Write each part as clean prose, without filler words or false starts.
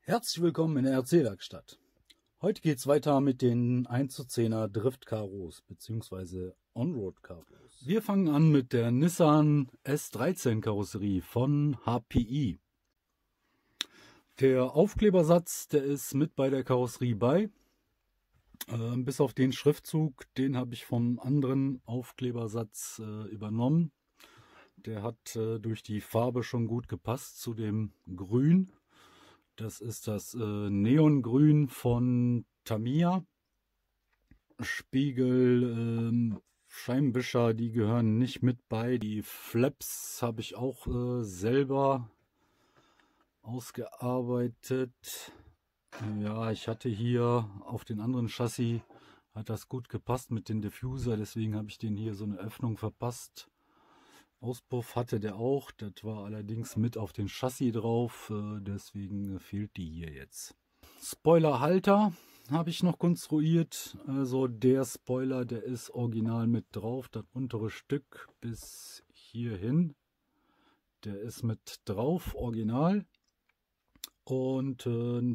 Herzlich willkommen in der RC-Werkstatt. Heute geht es weiter mit den 1:10er Drift-Karos bzw. Onroad-Karos. Wir fangen an mit der Nissan S13 Karosserie von HPI. Der Aufklebersatz, der ist mit bei der Karosserie bei. Bis auf den Schriftzug, den habe ich vom anderen Aufklebersatz übernommen. Der hat durch die Farbe schon gut gepasst zu dem Grün. Das ist das Neongrün von Tamiya. Spiegel, Scheibenwischer, die gehören nicht mit bei. Die Flaps habe ich auch selber ausgearbeitet. Ja, ich hatte hier auf den anderen Chassis, hat das gut gepasst mit dem Diffuser, deswegen habe ich den hier so eine Öffnung verpasst. Auspuff hatte der auch, das war allerdings mit auf den Chassis drauf, deswegen fehlt die hier jetzt. Spoilerhalter habe ich noch konstruiert, also der Spoiler, der ist original mit drauf, das untere Stück bis hierhin, der ist mit drauf, original. Und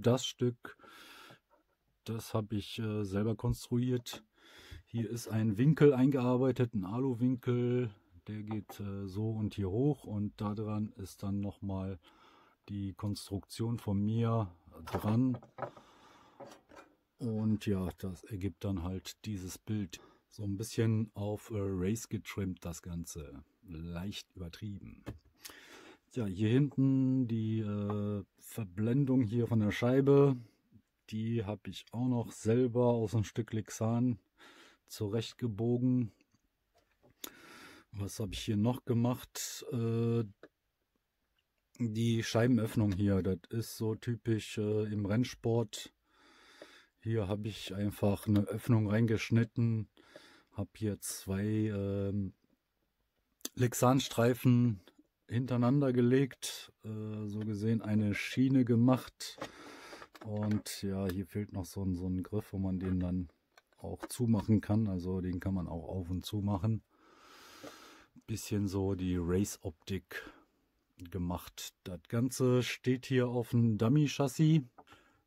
das Stück, das habe ich selber konstruiert. Hier ist ein Winkel eingearbeitet, ein Aluwinkel. Der geht so und hier hoch und da dran ist dann nochmal die Konstruktion von mir dran. Und ja, das ergibt dann halt dieses Bild. So ein bisschen auf Race getrimmt, das Ganze. Leicht übertrieben. Ja, hier hinten die Verblendung hier von der Scheibe. Die habe ich auch noch selber aus einem Stück Lexan zurechtgebogen. Was habe ich hier noch gemacht? Die Scheibenöffnung hier, das ist so typisch im Rennsport. Hier habe ich einfach eine Öffnung reingeschnitten. Habe hier zwei Lexanstreifen hintereinander gelegt. So gesehen eine Schiene gemacht. Und ja, hier fehlt noch so ein Griff, wo man den dann auch zumachen kann. Also den kann man auch auf und zu machen. Bisschen so die Race-Optik gemacht. Das Ganze steht hier auf einem Dummy-Chassis.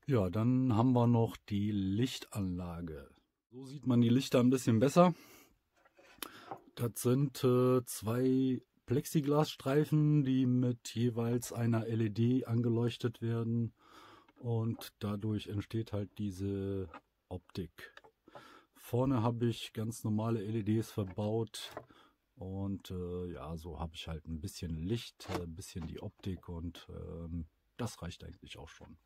Ja, dann haben wir noch die Lichtanlage. So sieht man die Lichter ein bisschen besser. Das sind zwei Plexiglasstreifen, die mit jeweils einer LED angeleuchtet werden. Und dadurch entsteht halt diese Optik. Vorne habe ich ganz normale LEDs verbaut. Und ja, so habe ich halt ein bisschen Licht, ein bisschen die Optik und das reicht eigentlich auch schon.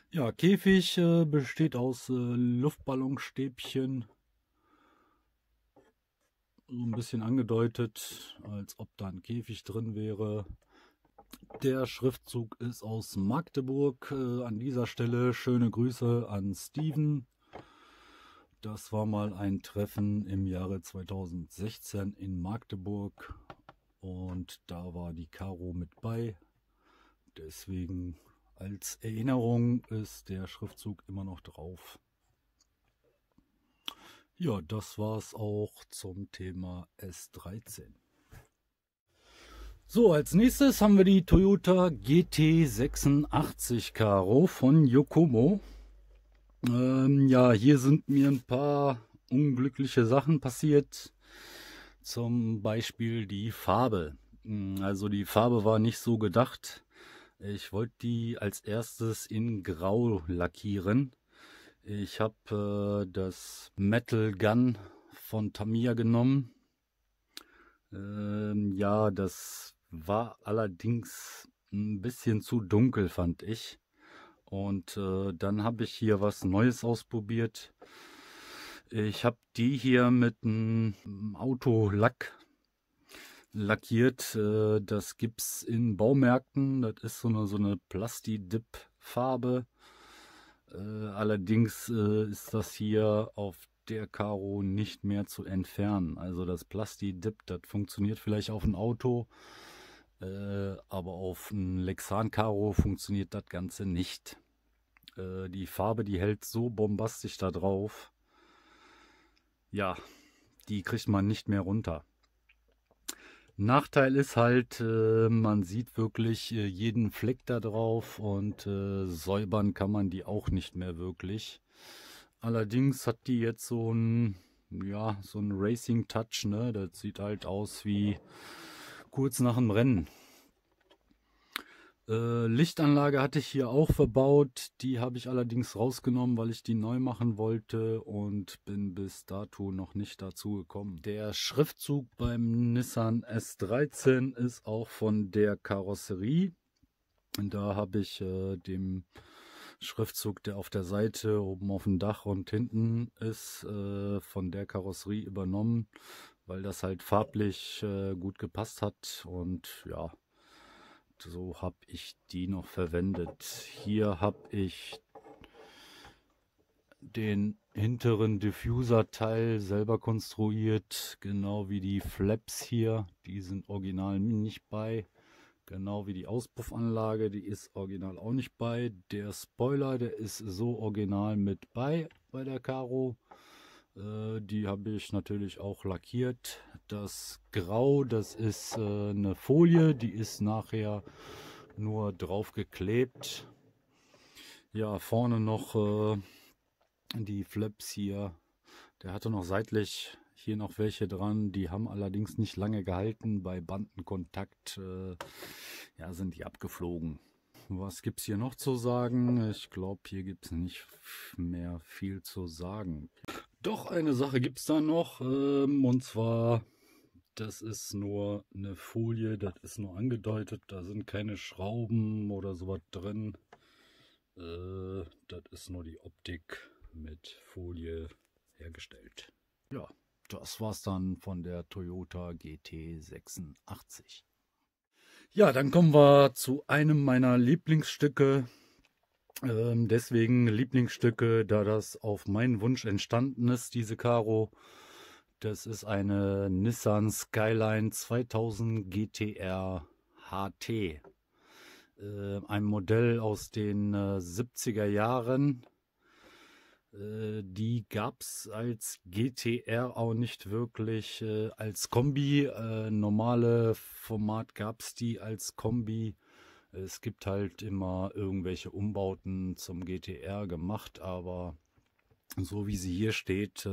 Ja, Käfig besteht aus Luftballonstäbchen. So ein bisschen angedeutet, als ob da ein Käfig drin wäre. Der Schriftzug ist aus Magdeburg. An dieser Stelle schöne Grüße an Steven. Das war mal ein Treffen im Jahre 2016 in Magdeburg und da war die Karo mit bei. Deswegen als Erinnerung ist der Schriftzug immer noch drauf. Ja, das war es auch zum Thema S13. So, als nächstes haben wir die Toyota GT86 Karo von Yokomo. Ja, hier sind mir ein paar unglückliche Sachen passiert. Zum Beispiel die Farbe. Also die Farbe war nicht so gedacht. Ich wollte die als erstes in Grau lackieren. Ich habe das Metal Gun von Tamiya genommen. Ja, das war allerdings ein bisschen zu dunkel, fand ich. Und dann habe ich hier was Neues ausprobiert. Ich habe die hier mit einem Autolack lackiert. Das gibt es in Baumärkten. Das ist so eine Plasti-Dip-Farbe. Allerdings ist das hier auf der Karo nicht mehr zu entfernen. Also das Plasti-Dip, das funktioniert vielleicht auf ein Auto. Aber auf ein Lexan Karo funktioniert das Ganze nicht. Die Farbe, die hält so bombastisch da drauf. Ja, die kriegt man nicht mehr runter. Nachteil ist halt, man sieht wirklich jeden Fleck da drauf und säubern kann man die auch nicht mehr wirklich. Allerdings hat die jetzt so ein, ja, so ein Racing-Touch, ne? Das sieht halt aus wie kurz nach dem Rennen. Lichtanlage hatte ich hier auch verbaut, die habe ich allerdings rausgenommen, weil ich die neu machen wollte und bin bis dato noch nicht dazu gekommen. Der Schriftzug beim Nissan S13 ist auch von der Karosserie. Und da habe ich dem Schriftzug, der auf der Seite, oben auf dem Dach und hinten ist, von der Karosserie übernommen, weil das halt farblich gut gepasst hat und ja, so habe ich die noch verwendet. Hier habe ich den hinteren Diffuser-Teil selber konstruiert, genau wie die Flaps hier. Die sind original nicht bei. Genau wie die Auspuffanlage, die ist original auch nicht bei. Der Spoiler, der ist so original mit bei der Karo. Die habe ich natürlich auch lackiert. Das Grau, das ist eine Folie, die ist nachher nur drauf geklebt. Ja, vorne noch die Flaps hier. Der hatte noch seitlich hier noch welche dran. Die haben allerdings nicht lange gehalten. Bei Bandenkontakt ja, sind die abgeflogen. Was gibt es hier noch zu sagen? Ich glaube, hier gibt es nicht mehr viel zu sagen. Doch, eine Sache gibt es da noch. Und zwar, das ist nur eine Folie, das ist nur angedeutet. Da sind keine Schrauben oder sowas drin. Das ist nur die Optik mit Folie hergestellt. Ja, das war's dann von der Toyota GT86. Ja, dann kommen wir zu einem meiner Lieblingsstücke. Deswegen Lieblingsstücke, da das auf meinen Wunsch entstanden ist, diese Karo. Das ist eine Nissan Skyline 2000 GTR HT. Ein Modell aus den 70er Jahren. Die gab es als GTR auch nicht wirklich als Kombi. Normale Format gab es die als Kombi. Es gibt halt immer irgendwelche Umbauten zum GTR gemacht, aber so wie sie hier steht,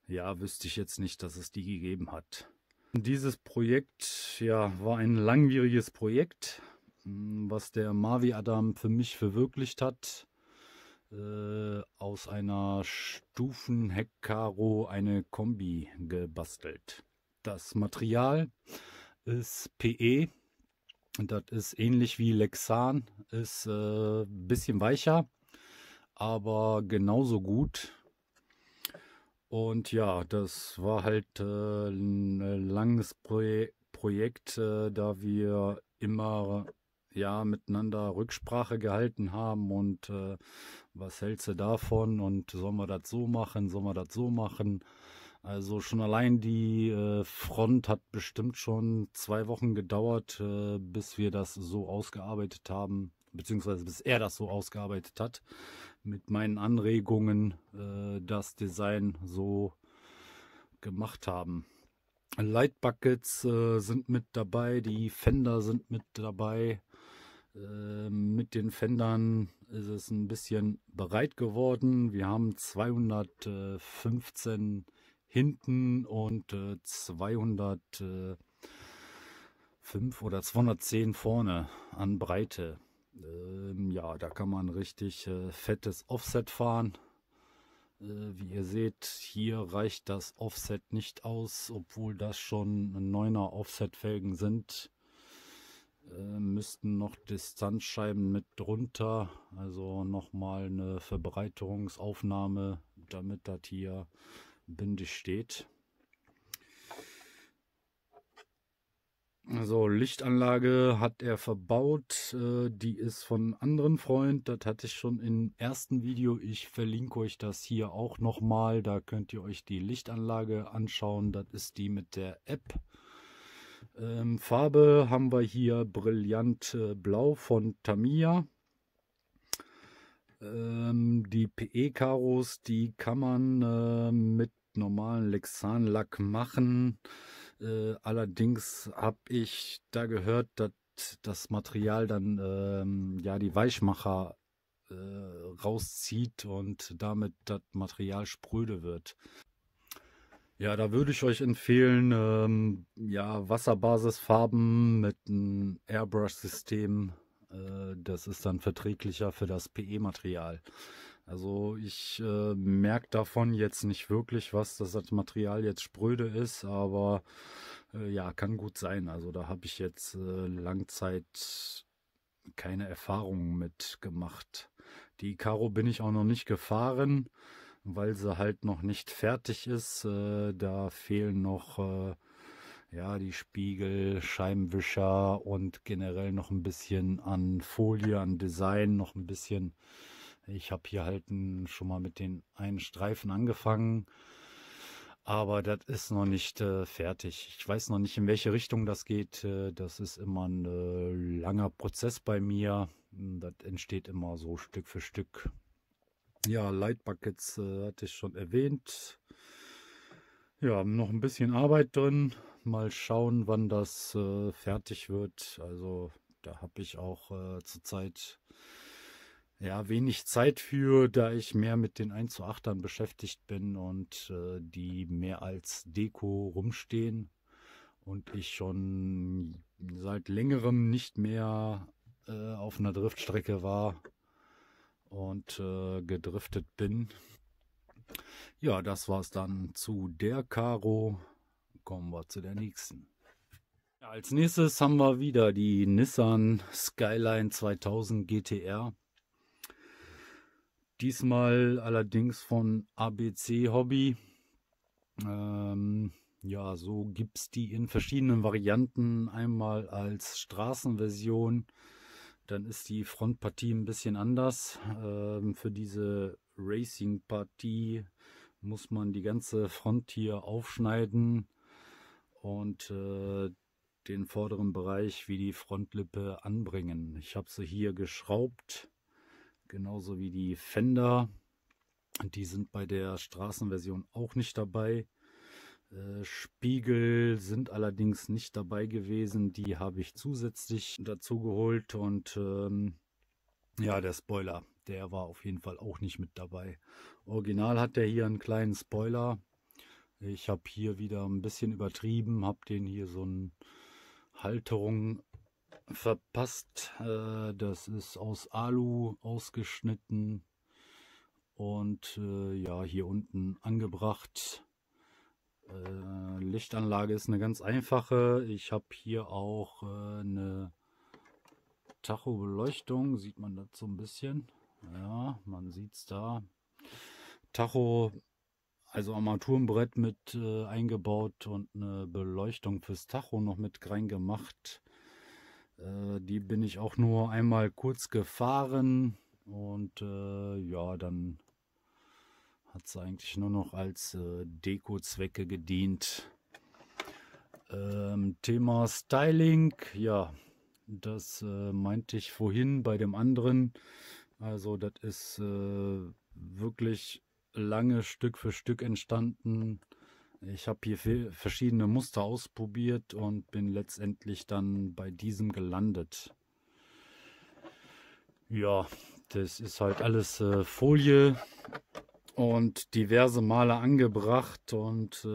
ja, wüsste ich jetzt nicht, dass es die gegeben hat. Dieses Projekt, ja, war ein langwieriges Projekt, was der Mavi Adam für mich verwirklicht hat. Aus einer Stufenheckkaro eine Kombi gebastelt. Das Material ist PE. Das ist ähnlich wie Lexan, ist ein bisschen weicher, aber genauso gut. Und ja, das war halt ein langes Projekt, da wir immer ja miteinander Rücksprache gehalten haben und was hältst du davon und sollen wir das so machen, sollen wir das so machen. Also schon allein die Front hat bestimmt schon 2 Wochen gedauert, bis wir das so ausgearbeitet haben, beziehungsweise bis er das so ausgearbeitet hat, mit meinen Anregungen das Design so gemacht haben. Lightbuckets sind mit dabei, die Fender sind mit dabei. Mit den Fendern ist es ein bisschen bereit geworden. Wir haben 215 hinten und 205 oder 210 vorne an Breite. Ja, da kann man richtig fettes Offset fahren. Wie ihr seht, hier reicht das Offset nicht aus, obwohl das schon 9er Offset-Felgen sind. Müssten noch Distanzscheiben mit drunter, also nochmal eine Verbreiterungsaufnahme, damit das hier bindig steht. Also Lichtanlage hat er verbaut, die ist von einem anderen Freund, das hatte ich schon im ersten Video. Ich verlinke euch das hier auch nochmal, da könnt ihr euch die Lichtanlage anschauen, das ist die mit der App. Farbe haben wir hier Brillant Blau von Tamiya. Die PE-Karos, die kann man mit normalen Lexan-Lack machen. Allerdings habe ich da gehört, dass das Material dann ja die Weichmacher rauszieht und damit das Material spröde wird. Ja, da würde ich euch empfehlen, ja, Wasserbasisfarben mit einem Airbrush-System. Das ist dann verträglicher für das PE-Material. Also ich merke davon jetzt nicht wirklich, was das Material jetzt spröde ist, aber ja, kann gut sein. Also da habe ich jetzt Langzeit keine Erfahrungen mit gemacht. Die Karo bin ich auch noch nicht gefahren, weil sie halt noch nicht fertig ist. Da fehlen noch ja, die Spiegel, Scheibenwischer und generell noch ein bisschen an Folie, an Design, noch ein bisschen. Ich habe hier halt schon mal mit den einen Streifen angefangen, aber das ist noch nicht fertig. Ich weiß noch nicht, in welche Richtung das geht. Das ist immer ein langer Prozess bei mir. Das entsteht immer so Stück für Stück. Ja, Lightbuckets hatte ich schon erwähnt. Ja, noch ein bisschen Arbeit drin. Mal schauen, wann das fertig wird. Also da habe ich auch zurzeit ja wenig Zeit für, da ich mehr mit den 1:8ern beschäftigt bin und die mehr als Deko rumstehen und ich schon seit längerem nicht mehr auf einer Driftstrecke war und gedriftet bin. Ja, das war's dann zu der Karo. Kommen wir zu der nächsten. Ja, als nächstes haben wir wieder die Nissan Skyline 2000 GTR. Diesmal allerdings von ABC Hobby. Ja, so gibt es die in verschiedenen Varianten. Einmal als Straßenversion. Dann ist die Frontpartie ein bisschen anders. Für diese Racing-Partie muss man die ganze Front hier aufschneiden und den vorderen Bereich wie die Frontlippe anbringen. Ich habe sie hier geschraubt, genauso wie die Fender. Die sind bei der Straßenversion auch nicht dabei. Spiegel sind allerdings nicht dabei gewesen. Die habe ich zusätzlich dazu geholt. Und ja, der Spoiler, der war auf jeden Fall auch nicht mit dabei. Original hat der hier einen kleinen Spoiler. Ich habe hier wieder ein bisschen übertrieben, habe den hier so eine Halterung verpasst. Das ist aus Alu ausgeschnitten und ja, hier unten angebracht. Lichtanlage ist eine ganz einfache. Ich habe hier auch eine Tacho-Beleuchtung. Sieht man das so ein bisschen? Ja, man sieht es da. Tacho, also Armaturenbrett mit eingebaut und eine Beleuchtung fürs Tacho noch mit reingemacht. Die bin ich auch nur einmal kurz gefahren und ja, dann hat es eigentlich nur noch als Deko-Zwecke gedient. Thema Styling, ja, das meinte ich vorhin bei dem anderen. Also das ist wirklich lange Stück für Stück entstanden. Ich habe hier verschiedene Muster ausprobiert und bin letztendlich dann bei diesem gelandet. Ja, das ist halt alles Folie und diverse Male angebracht und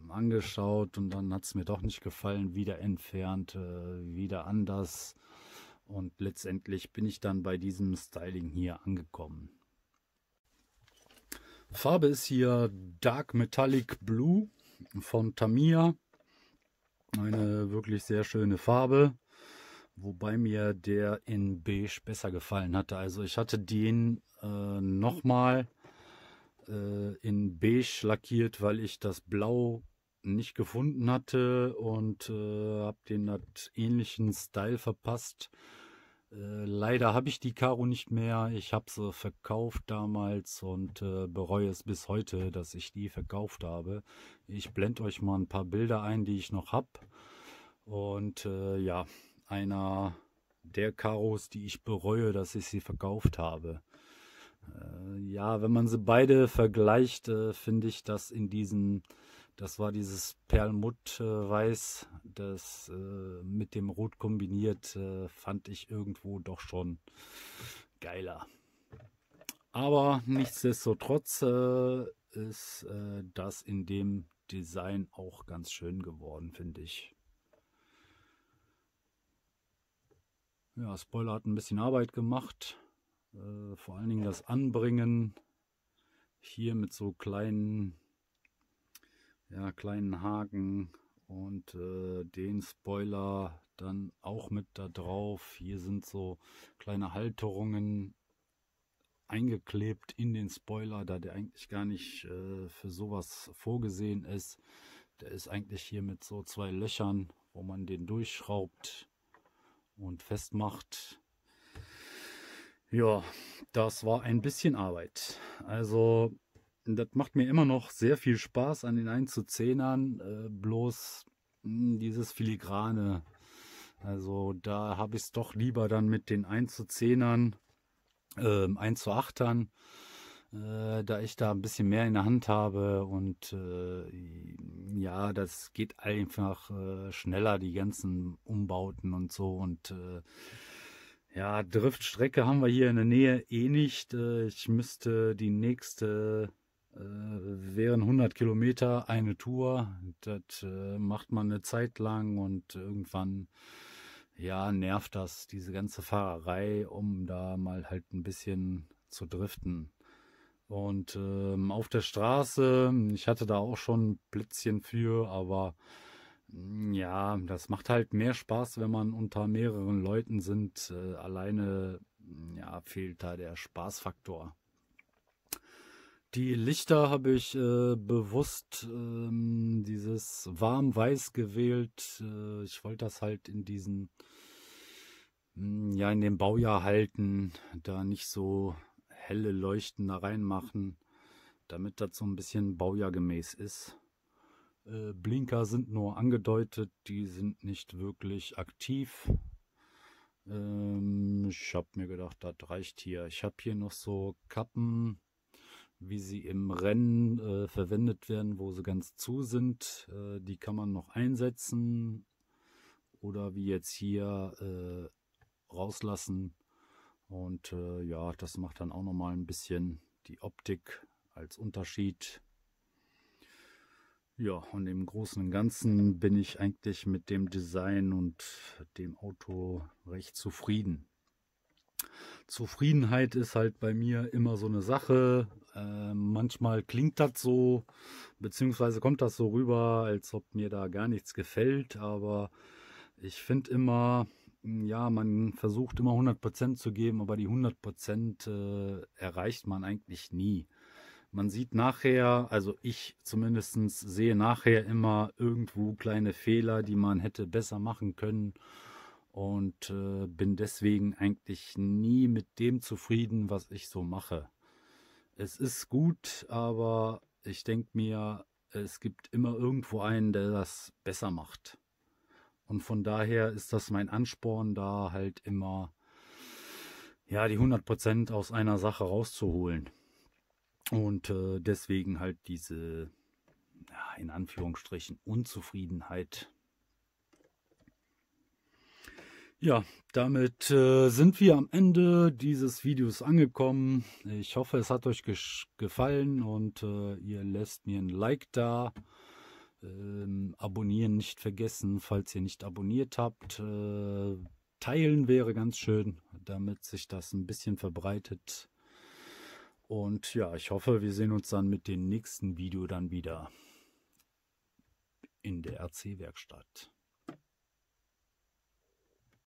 angeschaut und dann hat es mir doch nicht gefallen, wieder entfernt, wieder anders und letztendlich bin ich dann bei diesem Styling hier angekommen. Farbe ist hier Dark Metallic Blue von Tamiya, eine wirklich sehr schöne Farbe, wobei mir der in Beige besser gefallen hatte. Also ich hatte den nochmal in Beige lackiert, weil ich das Blau nicht gefunden hatte und habe den ähnlichen Style verpasst. Leider habe ich die Karo nicht mehr. Ich habe sie verkauft damals und bereue es bis heute, dass ich die verkauft habe. Ich blende euch mal ein paar Bilder ein, die ich noch habe. Und ja, einer der Karos, die ich bereue, dass ich sie verkauft habe. Ja, wenn man sie beide vergleicht, finde ich, dass in diesen Das war dieses Perlmutt-Weiß, das mit dem Rot kombiniert, fand ich irgendwo doch schon geiler. Aber nichtsdestotrotz ist das in dem Design auch ganz schön geworden, finde ich. Ja, Spoiler hat ein bisschen Arbeit gemacht. Vor allen Dingen das Anbringen. Hier mit so kleinen Haken und den Spoiler dann auch mit da drauf. Hier sind so kleine Halterungen eingeklebt in den Spoiler, da der eigentlich gar nicht für sowas vorgesehen ist. Der ist eigentlich hier mit so 2 Löchern, wo man den durchschraubt und festmacht. Ja, das war ein bisschen Arbeit. Also das macht mir immer noch sehr viel Spaß an den 1:10ern, bloß dieses Filigrane. Also da habe ich es doch lieber dann mit den 1:10ern, 1:8ern, da ich da ein bisschen mehr in der Hand habe und ja, das geht einfach schneller, die ganzen Umbauten und so. Und ja, Driftstrecke haben wir hier in der Nähe eh nicht. Ich müsste die nächste wären 100 Kilometer eine Tour. Das macht man eine Zeit lang und irgendwann ja, nervt das, diese ganze Fahrerei, um da mal halt ein bisschen zu driften. Und auf der Straße, ich hatte da auch schon Plätzchen für, aber ja, das macht halt mehr Spaß, wenn man unter mehreren Leuten sind. Alleine ja, fehlt da der Spaßfaktor. Die Lichter habe ich bewusst dieses warm-weiß gewählt. Ich wollte das halt in diesen, ja, in dem Baujahr halten, da nicht so helle Leuchten da reinmachen, damit das so ein bisschen baujahrgemäß ist. Blinker sind nur angedeutet, die sind nicht wirklich aktiv. Ich habe mir gedacht, das reicht hier. Ich habe hier noch so Kappen, wie sie im Rennen verwendet werden, wo sie ganz zu sind. Die kann man noch einsetzen oder wie jetzt hier rauslassen. Und ja, das macht dann auch nochmal ein bisschen die Optik als Unterschied. Ja, und im Großen und Ganzen bin ich eigentlich mit dem Design und dem Auto recht zufrieden. Zufriedenheit ist halt bei mir immer so eine Sache. Manchmal klingt das so, beziehungsweise kommt das so rüber, als ob mir da gar nichts gefällt. Aber ich finde immer, ja, man versucht immer 100% zu geben, aber die 100% erreicht man eigentlich nie. Man sieht nachher, also ich zumindest sehe nachher immer irgendwo kleine Fehler, die man hätte besser machen können. Und bin deswegen eigentlich nie mit dem zufrieden, was ich so mache. Es ist gut, aber ich denke mir, es gibt immer irgendwo einen, der das besser macht. Und von daher ist das mein Ansporn, da halt immer ja, die 100% aus einer Sache rauszuholen. Und deswegen halt diese, ja, in Anführungsstrichen, Unzufriedenheit. Ja, damit sind wir am Ende dieses Videos angekommen. Ich hoffe, es hat euch gefallen und ihr lasst mir ein Like da. Abonnieren nicht vergessen, falls ihr nicht abonniert habt. Teilen wäre ganz schön, damit sich das ein bisschen verbreitet. Und ja, ich hoffe, wir sehen uns dann mit dem nächsten Video dann wieder in der RC-Werkstatt.